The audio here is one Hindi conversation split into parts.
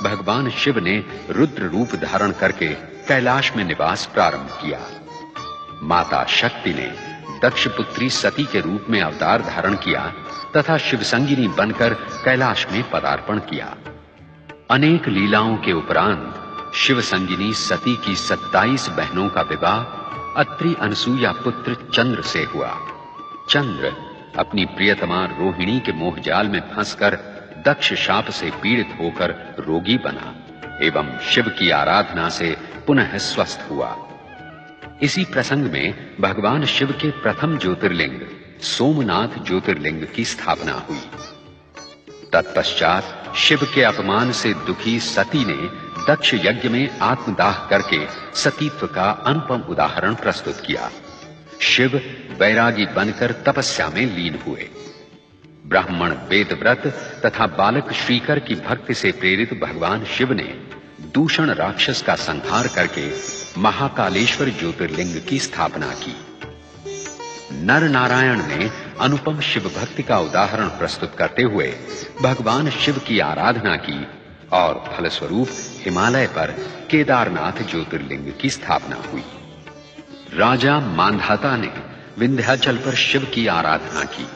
भगवान शिव ने रुद्र रूप धारण करके कैलाश में निवास प्रारंभ किया। माता शक्ति ने दक्ष पुत्री सती के रूप में अवतार धारण किया तथा शिवसंगिनी बनकर कैलाश में पदार्पण किया। अनेक लीलाओं के उपरांत शिवसंगिनी सती की 27 बहनों का विवाह अत्रि अनसुया पुत्र चंद्र से हुआ। चंद्र अपनी प्रियतमा रोहिणी के मोहजाल में फंसकर दक्ष शाप से पीड़ित होकर रोगी बना एवं शिव की आराधना से पुनः स्वस्थ हुआ। इसी प्रसंग में भगवान शिव के प्रथम ज्योतिर्लिंग सोमनाथ ज्योतिर्लिंग की स्थापना हुई। तत्पश्चात शिव के अपमान से दुखी सती ने दक्ष यज्ञ में आत्मदाह करके सतीत्व का अनुपम उदाहरण प्रस्तुत किया। शिव वैरागी बनकर तपस्या में लीन हुए। ब्राह्मण वेदव्रत तथा बालक श्रीकर की भक्ति से प्रेरित भगवान शिव ने दूषण राक्षस का संहार करके महाकालेश्वर ज्योतिर्लिंग की स्थापना की। नर नारायण ने अनुपम शिव भक्ति का उदाहरण प्रस्तुत करते हुए भगवान शिव की आराधना की और फलस्वरूप हिमालय पर केदारनाथ ज्योतिर्लिंग की स्थापना हुई। राजा मांधाता ने विंध्याचल पर शिव की आराधना की।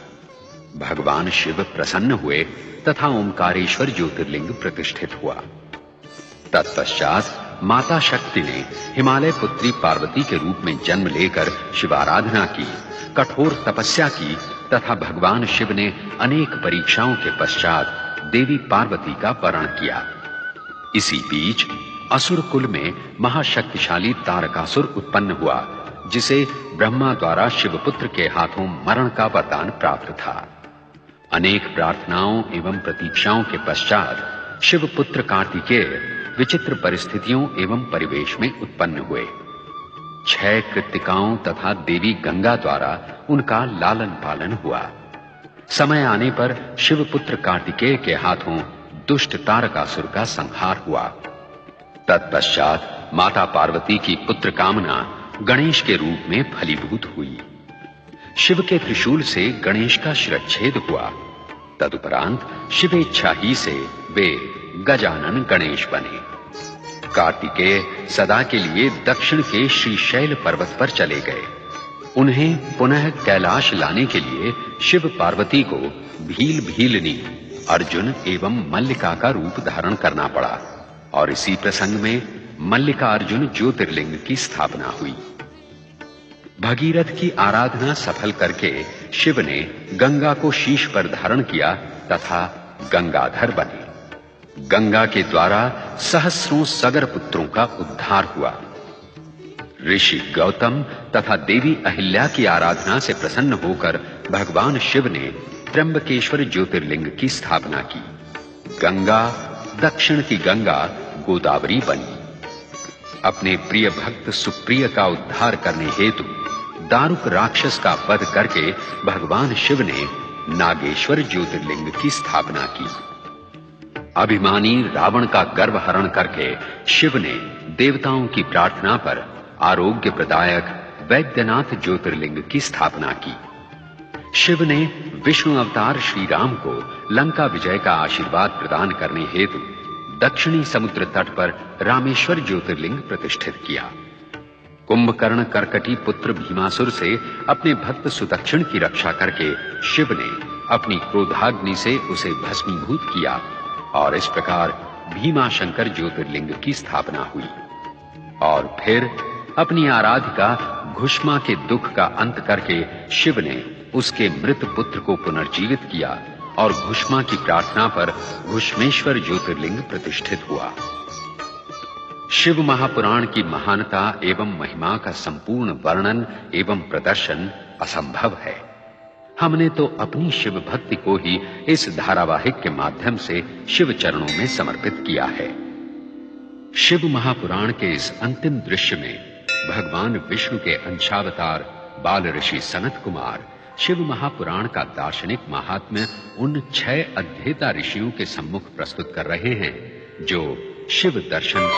भगवान शिव प्रसन्न हुए तथा ओंकारेश्वर ज्योतिर्लिंग प्रतिष्ठित हुआ। तत्पश्चात माता शक्ति ने हिमालय पुत्री पार्वती के रूप में जन्म लेकर शिवाराधना की, कठोर तपस्या की तथा भगवान शिव ने अनेक परीक्षाओं के पश्चात देवी पार्वती का वरण किया। इसी बीच असुर कुल में महाशक्तिशाली तारकासुर उत्पन्न हुआ, जिसे ब्रह्मा द्वारा शिवपुत्र के हाथों मरण का वरदान प्राप्त था। अनेक प्रार्थनाओं एवं प्रतीक्षाओं के पश्चात शिवपुत्र कार्तिकेय विचित्र परिस्थितियों एवं परिवेश में उत्पन्न हुए। 6 कृत्तिकाओं तथा देवी गंगा द्वारा उनका लालन पालन हुआ। समय आने पर शिवपुत्र कार्तिकेय के हाथों दुष्ट तारकासुर का संहार हुआ। तत्पश्चात माता पार्वती की पुत्र कामना गणेश के रूप में फलीभूत हुई। शिव के त्रिशूल से गणेश का शिरच्छेद हुआ। तदुपरांत शिवेच्छा ही से वे गजानन गणेश बने। कार्तिकेय सदा के लिए दक्षिण के श्रीशैल पर्वत पर चले गए। उन्हें पुनः कैलाश लाने के लिए शिव पार्वती को भील भीलनी, अर्जुन एवं मल्लिका का रूप धारण करना पड़ा और इसी प्रसंग में मल्लिका अर्जुन ज्योतिर्लिंग की स्थापना हुई। भगीरथ की आराधना सफल करके शिव ने गंगा को शीश पर धारण किया तथा गंगाधर बने। गंगा के द्वारा सहस्रों सगर पुत्रों का उद्धार हुआ। ऋषि गौतम तथा देवी अहिल्या की आराधना से प्रसन्न होकर भगवान शिव ने त्र्यंबकेश्वर ज्योतिर्लिंग की स्थापना की। गंगा, दक्षिण की गंगा गोदावरी बनी। अपने प्रिय भक्त सुप्रिय का उद्धार करने हेतु दारुक राक्षस का वध करके भगवान शिव ने नागेश्वर ज्योतिर्लिंग की स्थापना की। अभिमानी रावण का गर्व हरण करके शिव ने देवताओं की प्रार्थना पर आरोग्य प्रदायक वैद्यनाथ ज्योतिर्लिंग की स्थापना की। शिव ने विष्णु अवतार श्री राम को लंका विजय का आशीर्वाद प्रदान करने हेतु दक्षिणी समुद्र तट पर रामेश्वर ज्योतिर्लिंग प्रतिष्ठित किया। कुंभकर्ण कर्कटी पुत्र भीमासुर से अपने भक्त सुदक्षिण की रक्षा करके शिव ने अपनी क्रोधाग्नि से उसे भस्मीभूत किया और इस प्रकार भीमाशंकर ज्योतिर्लिंग की स्थापना हुई। और फिर अपनी आराधिका घुष्मा के दुख का अंत करके शिव ने उसके मृत पुत्र को पुनर्जीवित किया और घुष्मा की प्रार्थना पर घुष्मेश्वर ज्योतिर्लिंग प्रतिष्ठित हुआ। शिव महापुराण की महानता एवं महिमा का संपूर्ण वर्णन एवं प्रदर्शन असंभव है। हमने तो अपनी शिव भक्ति को ही इस धारावाहिक के माध्यम से शिव चरणों में समर्पित किया है। शिव महापुराण के इस अंतिम दृश्य में भगवान विष्णु के अंशावतार बाल ऋषि सनत कुमार शिव महापुराण का दार्शनिक महात्म्य उन 6 अध्येता ऋषियों के सम्मुख प्रस्तुत कर रहे हैं जो शिव दर्शन